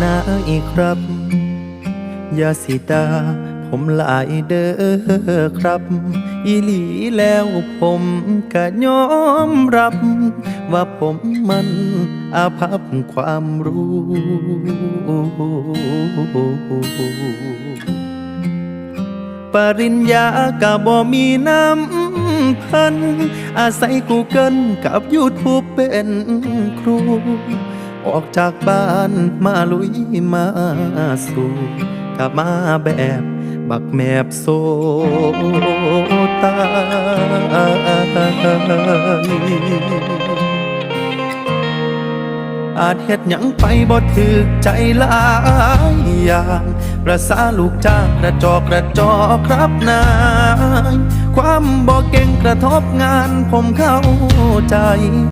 นายครับอย่าสิตาผมหลายเด้อครับอีหลีแล้วผมก็ยอมรับว่าผมมันอาภัพความรู้ปริญญากะบ่มีน้ำพันอาศัยกูเกิลกับ YouTube เป็นครูออกจากบ้านมาลุยมาสู่กลับมาแบบบักแมบโซตายอาจเฮ็ดหยังไปบ่ถึกใจหลายอย่างประสาลูกจ้างกระจอกครับนายความบ่เก่งกระทบงานผมเข้าใจ